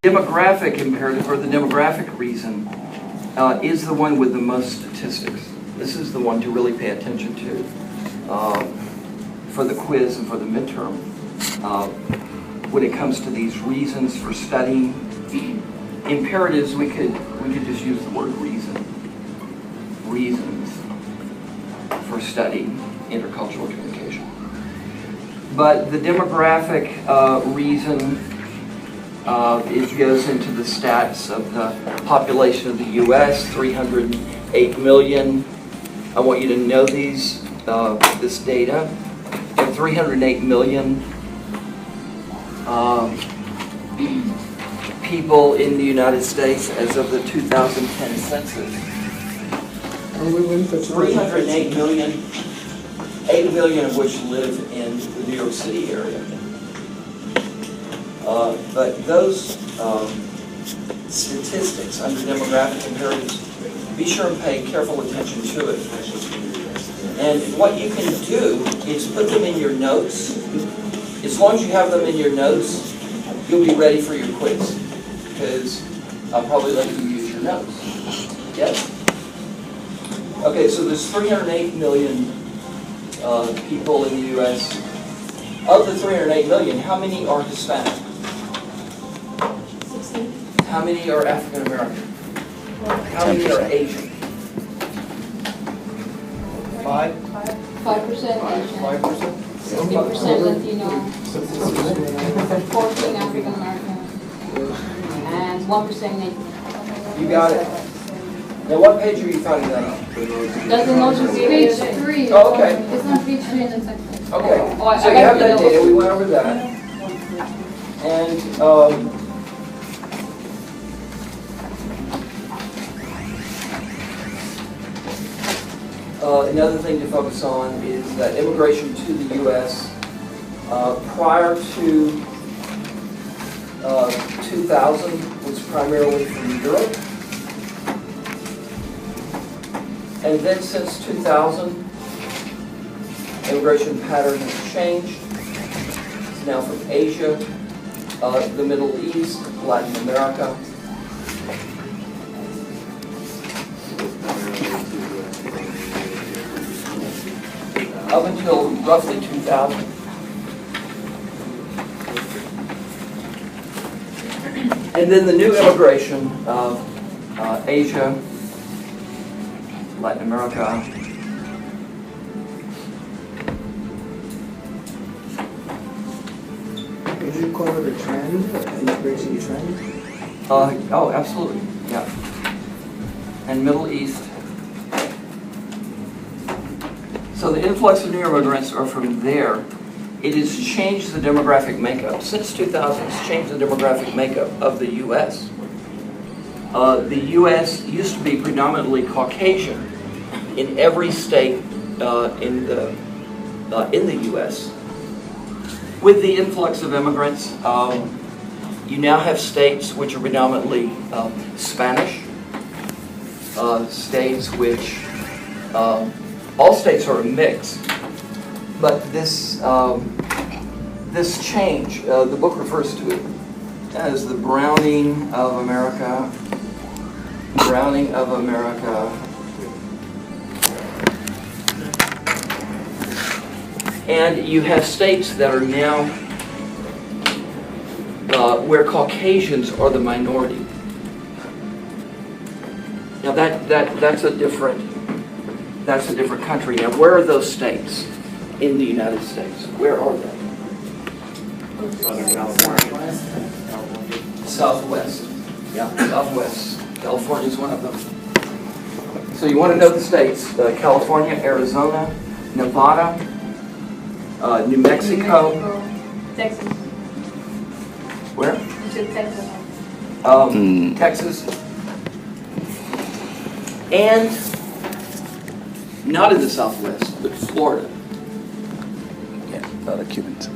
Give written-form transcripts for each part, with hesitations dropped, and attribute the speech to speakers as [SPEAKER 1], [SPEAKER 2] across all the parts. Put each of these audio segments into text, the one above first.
[SPEAKER 1] Demographic imperative, or the demographic reason, is the one with the most statistics. This is the one to really pay attention to for the quiz and for the midterm. When it comes to these reasons for studying, imperatives, we could just use the word reason. Reasons for studying intercultural communication. But the demographic reason, it goes into the stats of the population of the U.S., 308 million. I want you to know this data. You have 308 million people in the United States as of the 2010 census. 308 million, 8 million of which live in the New York City area. But those statistics under demographic imperatives, be sure and pay careful attention to it. And what you can do is put them in your notes. As long as you have them in your notes, you'll be ready for your quiz, because I'll probably let you use your notes. Yes? Okay, so there's 308 million people in the U.S. Of the 308 million, how many are Hispanic?
[SPEAKER 2] 16.
[SPEAKER 1] How many are African American? How many are Asian? 5?
[SPEAKER 2] 5% Asian.
[SPEAKER 1] 5%?
[SPEAKER 2] 60% Latino. 14 African American. And 1% Native.
[SPEAKER 1] You got it. Now, what page are you finding that on?
[SPEAKER 2] Doesn't know to be
[SPEAKER 3] Page 3.
[SPEAKER 1] Oh, okay.
[SPEAKER 3] It's not page 3 in the second.
[SPEAKER 1] Okay.
[SPEAKER 2] Oh, I
[SPEAKER 1] So you
[SPEAKER 2] got
[SPEAKER 1] have
[SPEAKER 2] the
[SPEAKER 1] that
[SPEAKER 2] notes.
[SPEAKER 1] data. We went over that. And another thing to focus on is that immigration to the U.S. Prior to 2000 was primarily from Europe. And then since 2000, immigration pattern has changed. It's now from Asia, the Middle East, Latin America. Up until roughly 2000. And then the new immigration of Asia, Latin America,
[SPEAKER 4] Would you call it a trend, an immigration trend?
[SPEAKER 1] oh, absolutely, yeah. And Middle East. So the influx of new immigrants are from there. It has changed the demographic makeup. Since 2000, it's changed the demographic makeup of the U.S. The U.S. used to be predominantly Caucasian in every state in the U.S. With the influx of immigrants, you now have states which are predominantly Spanish, states which, all states are a mix, but this change, the book refers to it as the browning of America, browning of America. And you have states that are now where Caucasians are the minority. Now that's a different country. Now where are those states in the United States? Where are they? Southwest. Yeah, Southwest. California is one of them. So you want to know the states: California, Arizona, Nevada, New Mexico.
[SPEAKER 2] Texas.
[SPEAKER 1] Where?
[SPEAKER 2] You said Texas.
[SPEAKER 1] Texas. And not in the Southwest, but Florida.
[SPEAKER 5] Yeah, the Cubans.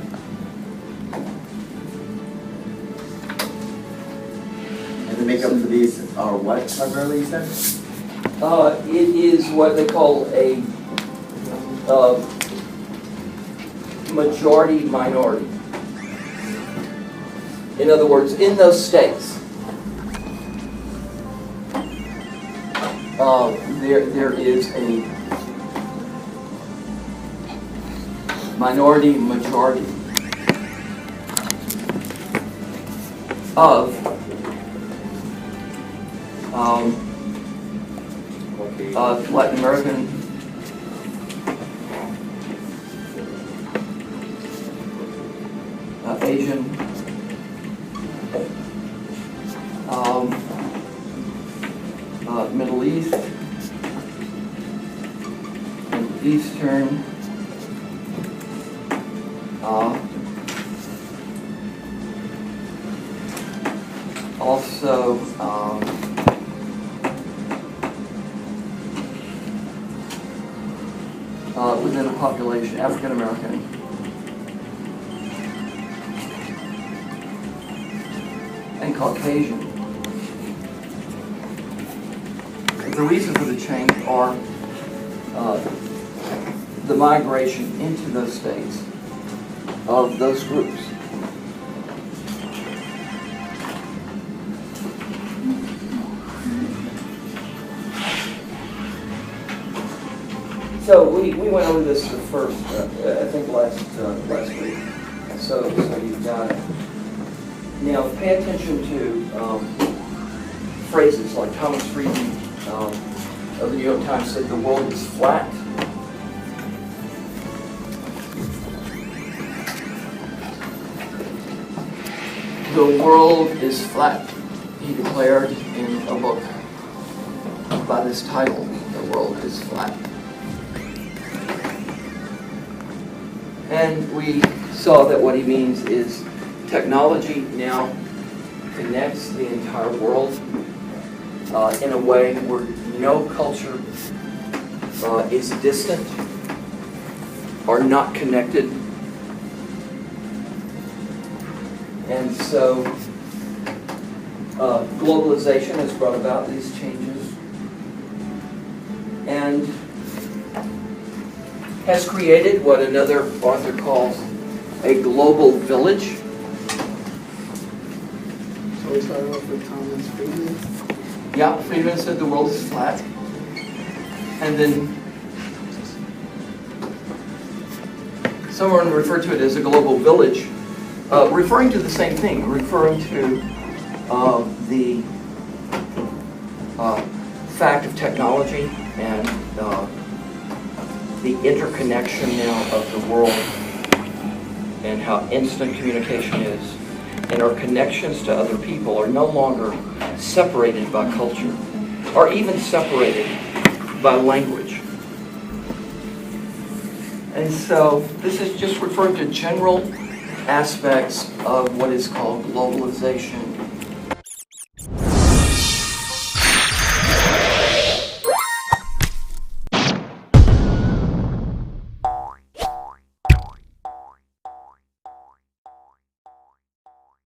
[SPEAKER 4] And the makeup for these are what primarily, you said?
[SPEAKER 1] It is what they call a majority minority. In other words, in those states, there is a minority majority of Latin American Asian Middle East, Middle Eastern, also within a population, African American, and Caucasian. The reason for the change are the migration into those states of those groups. So we went over this the first, I think last week. So you've got it. Now pay attention to phrases like Thomas Friedman of the New York Times said the world is flat. The world is flat, he declared in a book by this title, The World is Flat. And we saw that what he means is technology now connects the entire world in a way where no culture is distant or not connected. And so globalization has brought about these changes and has created what another author calls a global village.
[SPEAKER 6] So we started off with Thomas Friedman.
[SPEAKER 1] Yeah, Friedman said the world is flat. And then someone referred to it as a global village, referring to the same thing, referring to the fact of technology and the interconnection now of the world and how instant communication is. And our connections to other people are no longer separated by culture or even separated by language. And so this is just referring to general aspects of what is called globalization